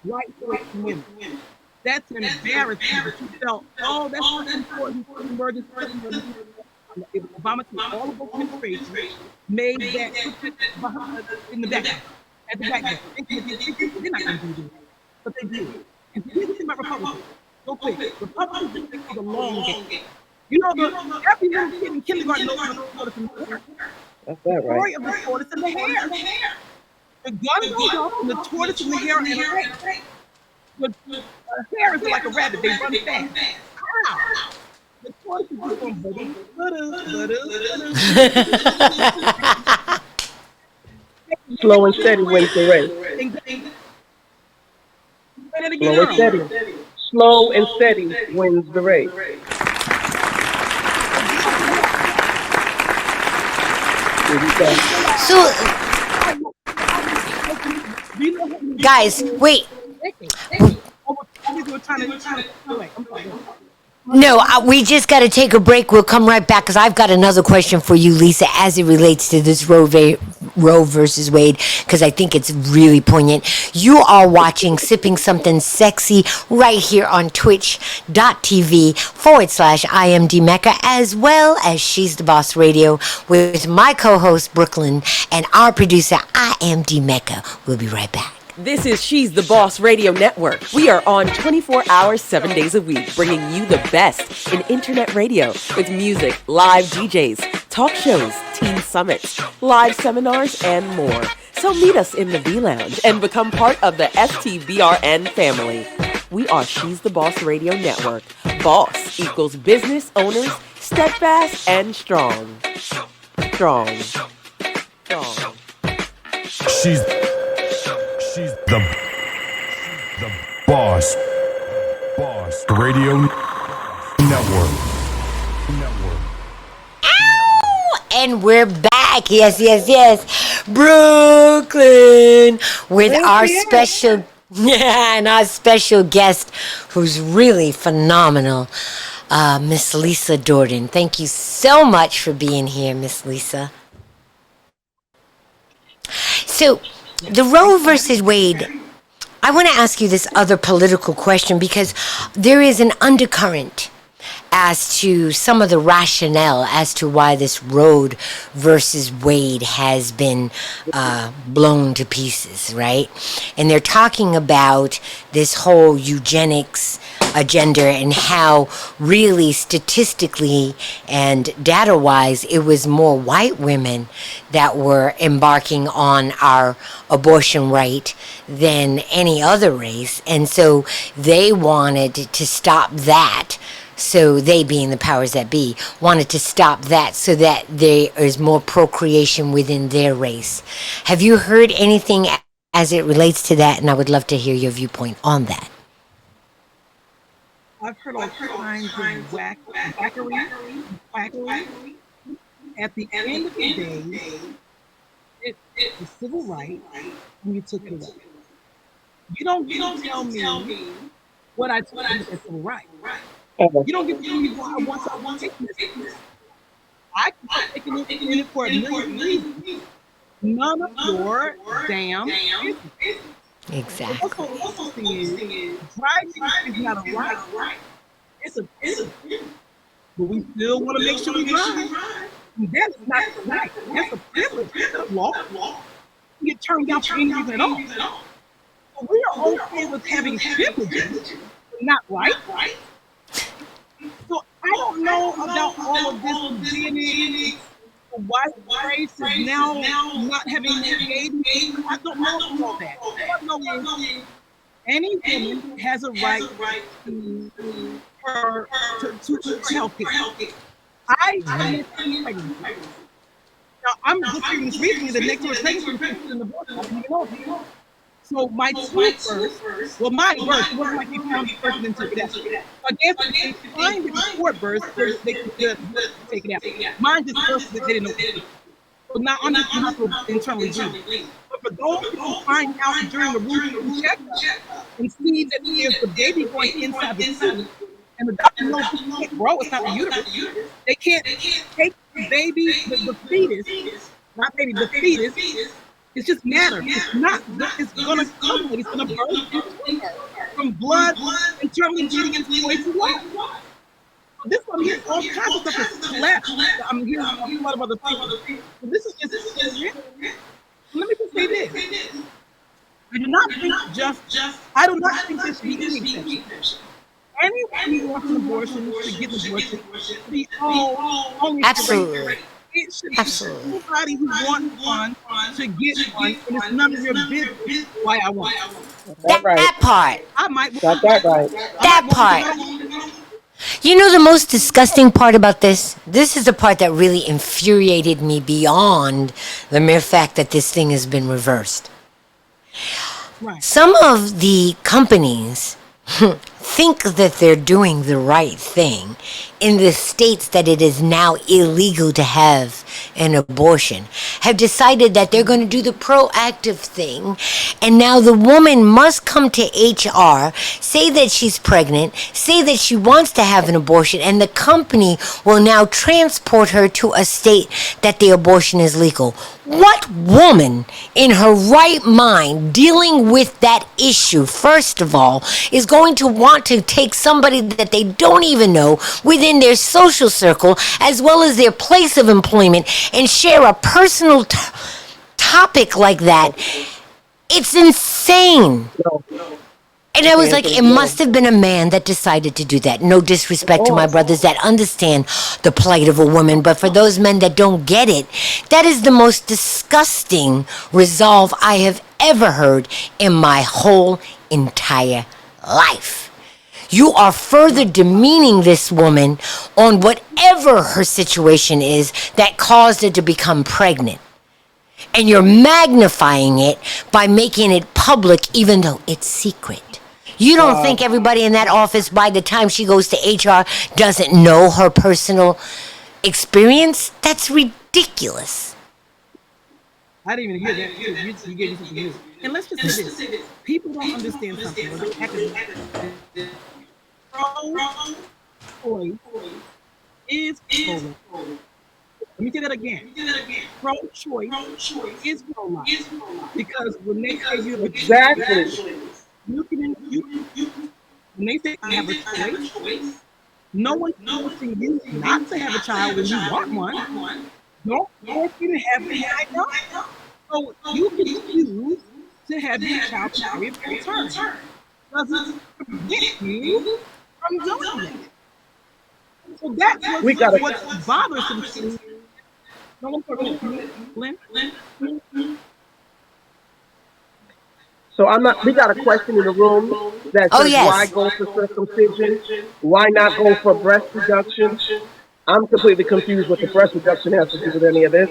S4: white women. That's an embarrassment. You felt, oh, that's not important for emergency. Obama took all of those administrations, made that in the back, at the back. They're not going to do this, but they did. And here's the thing about Republicans. real quick. Republicans do think it's a long game. You know, every little kid in kindergarten knows about the tortoise and the hare.
S3: That's
S4: The
S3: that right.
S4: story of the tortoise and the hare. The gun goes off, and the tortoise and the hare are in a race. The hare is like a rabbit; they run fast. How? The tortoise is just going
S3: Slow and steady wins the race. Slow and steady. Slow and steady wins the race.
S2: So, guys, wait. No, we just got to take a break. We'll come right back because I've got another question for you, Lisa, as it relates to this Roe versus Wade, because I think it's really poignant. You are watching Sipping Something Sexy right here on twitch.tv/IMD Mecca, as well as She's the Boss Radio with my co-host, Brooklyn, and our producer, IMD Mecca. We'll be right back.
S5: This is She's the Boss Radio Network. We are on 24 hours, 7 days a week, bringing you the best in internet radio with music, live DJs, talk shows, teen summits, live seminars, and more. So meet us in the B Lounge and become part of the STBRN family. We are She's the Boss Radio Network. Boss equals business owners, steadfast and strong. Strong.
S6: She's the boss radio network.
S2: Ow! And we're back. Yes. Brooklyn with our special and our special guest who's really phenomenal, Miss Lisa Durden. Thank you so much for being here, Miss Lisa. So, the Roe versus Wade, I want to ask you this other political question because there is an undercurrent as to some of the rationale as to why this Roe versus Wade has been blown to pieces, right? And they're talking about this whole eugenics agenda and how really statistically and data-wise it was more white women that were embarking on our abortion right than any other race. And so they wanted to stop that. So they, being the powers that be, wanted to stop that so that there is more procreation within their race. Have you heard anything as it relates to that? And I would love to hear your viewpoint on that.
S4: I've heard all kinds of quackery. At the end of the day, it's a civil right, and you took it away. You don't tell me what I took as civil right. You don't get to tell me why I want to take this. I can take it for a million reasons. None of your damn business.
S2: Exactly.
S4: Also thing is, driving is not a right. It's a but we still want to make sure we drive. That's not right. That's a privilege. It's a law. You get turned down for any reason at all. So we are okay with having privileges, but not right. So I don't know about all of this eugenics. The white race is now not having babies. I don't know all that. All I know is any woman has a right to her health care. I am pregnant. Now I'm just reading this recently. The next door pregnancy is in the book. I didn't even know. So my birth, mine birth, it wasn't like they found the person and took it out. So I guess if they find it before birth, they could take it out. Mine just birth that they didn't know. So now I'm just internally bleeding. But for those who find out during the routine checkup and see that there's the baby going inside the tube, and the doctor knows this can't grow, it's not the uterus. They can't take the baby, the fetus, not baby, the fetus. It's just matter. It's not. It's gonna come. It's gonna burst from blood internally bleeding into waste of life. This one here, all kinds of stuff is collapsed. I'm hearing a lot of other things. So this is just. Let me just say this. I do not think there should be any exception. anyone who wants an abortion should get an abortion. The only for rape.
S2: Absolutely.
S4: It should be
S2: Absolutely.
S4: anybody who wants one should get one, and it's none of your business why I want one.
S3: That right.
S2: That part.
S4: I might
S3: Got that right.
S2: That part. You know the most disgusting part about this? This is the part that really infuriated me beyond the mere fact that this thing has been reversed.
S4: Right.
S2: Some of the companies think that they're doing the right thing in the states that it is now illegal to have an abortion, have decided that they're going to do the proactive thing, and now the woman must come to HR, say that she's pregnant, say that she wants to have an abortion, and the company will now transport her to a state that the abortion is legal. What woman in her right mind dealing with that issue, first of all, is going to want to take somebody that they don't even know within their social circle as well as their place of employment and share a personal topic like that? It's insane. And I was like, it must have been a man that decided to do that. No disrespect to my brothers that understand the plight of a woman, but for those men that don't get it, that is the most disgusting resolve I have ever heard in my whole entire life. You are further demeaning this woman on whatever her situation is that caused her to become pregnant. And you're magnifying it by making it public even though it's secret. You don't think everybody in that office, by the time she goes to HR, doesn't know her personal experience? That's ridiculous.
S4: I didn't even hear that. You gave me something new. And let's just say this. People don't understand something. Pro-choice is pro-life. Let me say that again. Pro-choice is pro-life. Because when they say you have a
S3: Exactly.
S4: when they say you have a choice, no one's forcing you not to have a child when you want one. Don't force you to have it right now. So you can choose to have your child carry a full term. Doesn't prevent you from doing it. So that's what's bothersome. No one's talking to you, Lynn.
S3: So we got a question in the room that says,
S2: yes.
S3: Why go for circumcision? Why not go for breast reduction? I'm completely confused what the breast reduction has to do with any of this.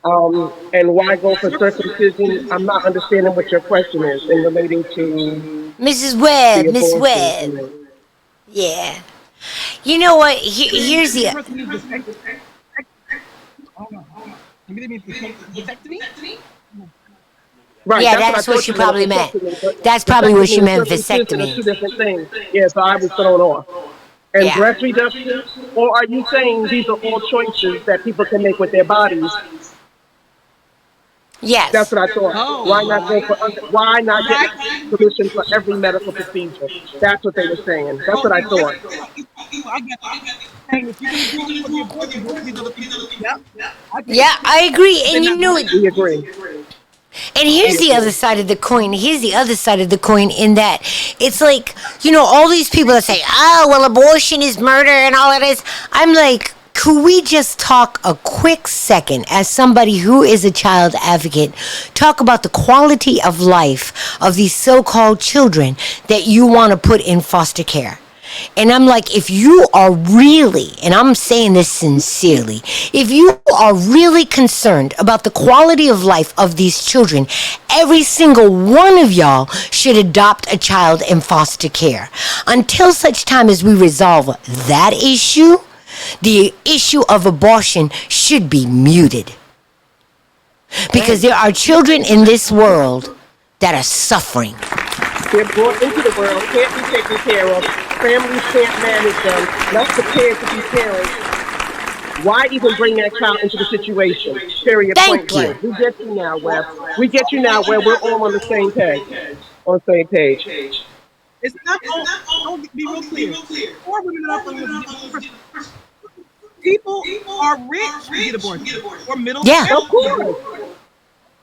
S3: And why go for circumcision? I'm not understanding what your question is in relating to
S2: Mrs. Webb,
S3: the
S2: Miss
S3: abortion.
S2: Webb. Yeah. You know what? Here's the...
S3: Right,
S2: Yeah, that's what she probably meant. That's probably what she meant, vasectomy.
S3: Two different things. Yeah, so I was thrown off. And
S2: Yeah.
S3: breast reduction? Or are you saying these are all choices that people can make with their bodies?
S2: Yes.
S3: That's what I thought. Why not get permission for every medical procedure? That's what they were saying. That's what I thought.
S2: Yeah, I agree. And you know it.
S3: We agree.
S2: And here's the other side of the coin. Here's the other side of the coin in that it's like, all these people that say, oh, well, abortion is murder and all of this. I'm like, could we just talk a quick second, as somebody who is a child advocate, talk about the quality of life of these so-called children that you want to put in foster care? And I'm like, if you are really, and I'm saying this sincerely, if you are really concerned about the quality of life of these children, every single one of y'all should adopt a child in foster care. Until such time as we resolve that issue, the issue of abortion should be muted. Because there are children in this world that are suffering.
S3: They're brought into the world, can't be taken care of. Families can't manage them, not prepared to be parents. Why even bring that child into the situation? Period.
S2: Thank
S3: Point
S2: you.
S3: blank. We get you now, Webb. We get you now, where we're all on the same page. On the same page.
S4: It's not all, be real clear. Poor women are up on the people are rich to get abortion. Or middle
S2: Yeah.
S3: Of course.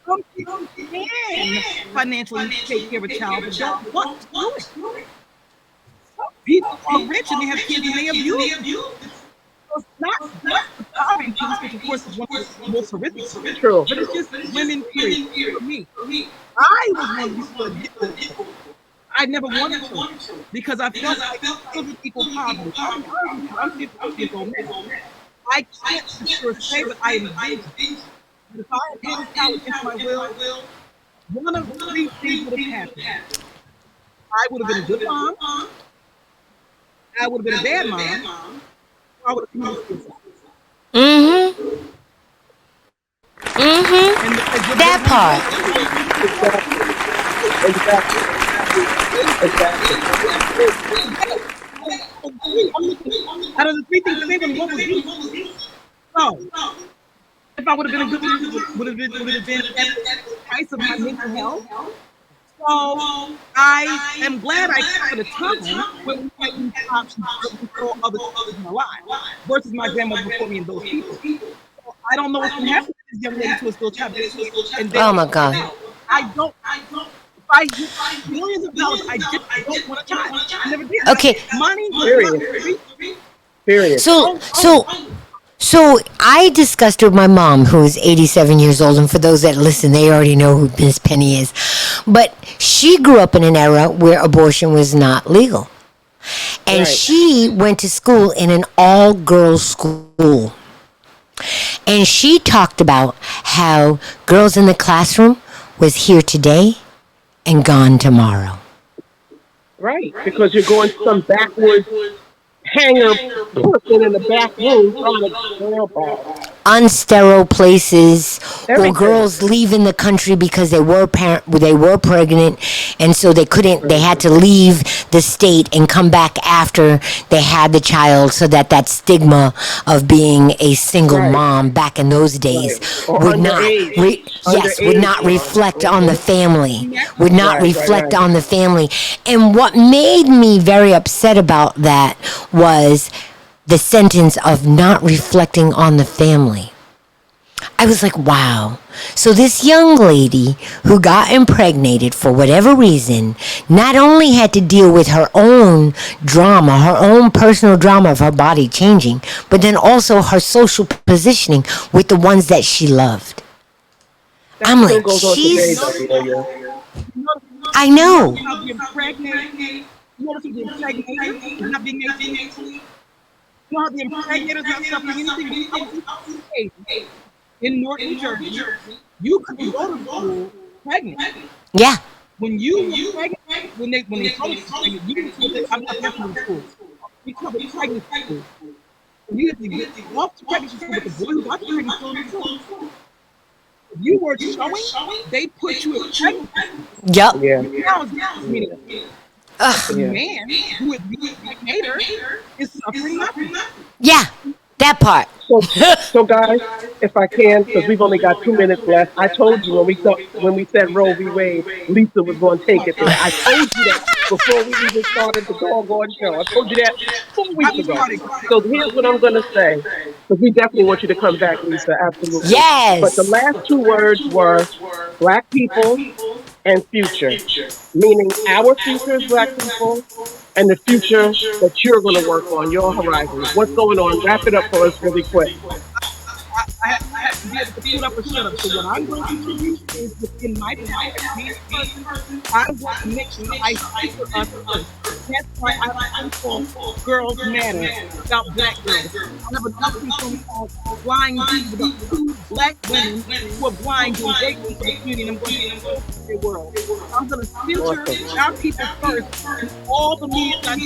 S4: Some people can financially take care of a child, but don't want to do it. People are rich and they have kids and they abuse them. So it's not just the poverty piece, which of course is one of the most horrific,
S3: True.
S4: but it's just women, period. For me, I was one of these people that did this. I never wanted to because I felt like children equal poverty. I'm 50 years old now. I can't for sure say that I envisioned it. But if I had this power against my will, one of three things would have happened. I would have been a good mom, I would have been a bad mom, or I would have committed suicide.
S2: Mm-hmm. Mm-hmm. That part.
S3: Exactly.
S4: Out of the three things they said, what was you? So, if I would have been a good mom, would have been at the price of my mental health. So I am glad I came at a time when we had these options to control other people in my life versus my grandmother before me and those people. So I don't know what's going to happen to this young lady to a still child. And
S2: Oh my God.
S4: I don't. If I get millions of dollars, I just don't want a child. I never did.
S2: Okay.
S4: Money.
S3: Period.
S2: So I discussed with my mom, who is 87 years old, and for those that listen, they already know who Miss Penny is. But she grew up in an era where abortion was not legal. And
S3: Right.
S2: she went to school in an all-girls school. And she talked about how girls in the classroom was here today and gone tomorrow.
S3: Right. Because you're going to some backwoods hanger person in the back room trying to grandpa.
S2: Unsterile places, or
S3: Everything.
S2: girls leaving the country because they were pregnant, and so they had to leave the state and come back after they had the child, so that stigma of being a single
S3: Right.
S2: mom back in those days
S3: Right. Or
S2: would not
S3: underage.
S2: would not
S3: Underage.
S2: reflect on the family, would not
S3: Right,
S2: reflect
S3: right.
S2: on the family. And what made me very upset about that was the sentence of not reflecting on the family. I was like, wow. So this young lady who got impregnated for whatever reason not only had to deal with her own drama, her own personal drama of her body changing, but then also her social positioning with the ones that she loved.
S3: That
S2: I'm
S3: still
S2: like,
S3: goes on today,
S2: she's...
S3: though, yeah.
S2: I know.
S4: How being pregnant, you know, being impregnated and not being 18. You know how the impregnators not suffering anything. I was in Norton, New Jersey. You couldn't go to school pregnant.
S2: Yeah.
S4: When you were pregnant, when they told you pregnant, you were I'm not definitely in school. We called it pregnancy school. And you had to get off to pregnancy school with the boy who got you pregnant still in school. If you were showing, they put you in pregnancy.
S2: Yup.
S3: Yeah.
S4: Now it's meaning
S2: Ugh.
S4: the man who is being impregnator is suffering nothing.
S2: Yeah. That part.
S3: So guys, if I can, because we've only got 2 minutes left. I told you when we said Roe v. Wade, Lisa was going to take it there. I told you that before we even started the doggone show. I told you that 4 weeks ago. So here's what I'm going to say, because we definitely want you to come back, Lisa. Absolutely.
S2: Yes.
S3: But the last two words were black people and future, meaning our future as black people and the future that you're going to work on, your horizon. What's going on? Wrap it up for us really quick.
S4: I have to be able to put up or shut up. So what I'm going to do is within my power as me as a person, I want to make sure I speak for us first. That's why I call Girls Matter about black girls. I have another thing called Blind People, about 2 black women who are blind doing great things for the community, and I'm going to influence the world. I'm going to filter our people first in all the media that I do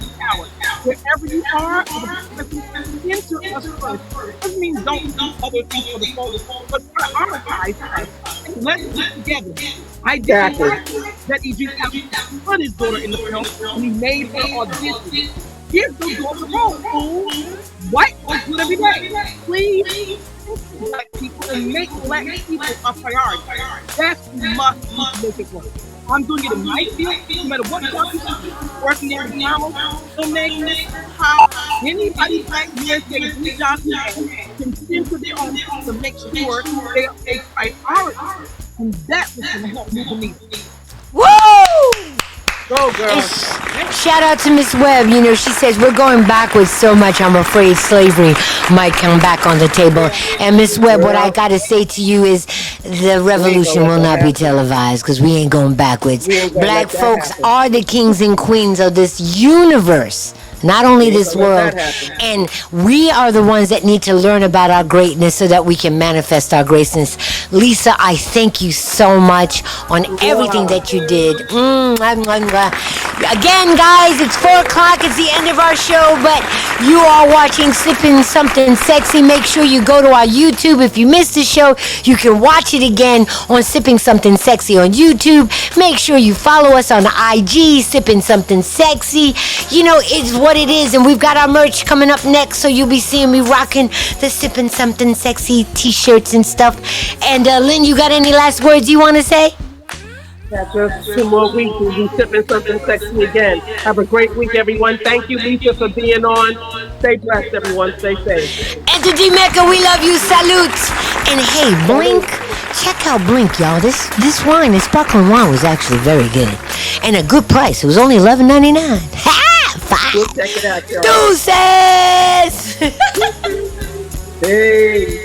S4: in power. Wherever you are, filter us first. Doesn't mean don't do other things for the folks, but prioritize us and let's get together. I did that Idris Elba put his daughter in the film and he made her audition. Give those girls a role, fool. White folks do it every day. Please black people and make black people a priority. That's what we must make it work. I'm doing it in my field, no matter what job you do, working there in McDonald's, filmmaking, how anybody black here takes any job you can send to their own to make sure they are a priority. And that's what's going to help move the needle.
S2: Woo!
S3: Go, girl.
S2: Shout out to Miss Webb. You know, she says we're going backwards so much. I'm afraid slavery might come back on the table. And Miss Webb, what I gotta say to you is the revolution will not be televised because we ain't going backwards. Black folks are the kings and queens of this universe. Not only this world, and we are the ones that need to learn about our greatness so that we can manifest our greatness. Lisa, I thank you so much on everything that you did. Again, guys, it's 4 o'clock. It's the end of our show, but you are watching Sipping Something Sexy. Make sure you go to our YouTube. If you missed the show, you can watch it again on Sipping Something Sexy on YouTube. Make sure you follow us on IG, Sipping Something Sexy. You know, it's what it is, and we've got our merch coming up next, so you'll be seeing me rocking the Sipping Something Sexy t-shirts and stuff. And Lynn, you got any last words you want to say?
S3: Yeah, just 2 more weeks and be sipping something sexy again. Have a great week, everyone. Thank you, Lisa, for being on. Stay blessed, everyone. Stay safe.
S2: And to D-Mecca, we love you. Salute. And hey, Blink. Check out Blink, y'all. This wine, this sparkling wine was actually very good. And a good price. It was only $11.99. Ha!
S3: We'll check it out, y'all.
S2: Deuces!
S3: Hey.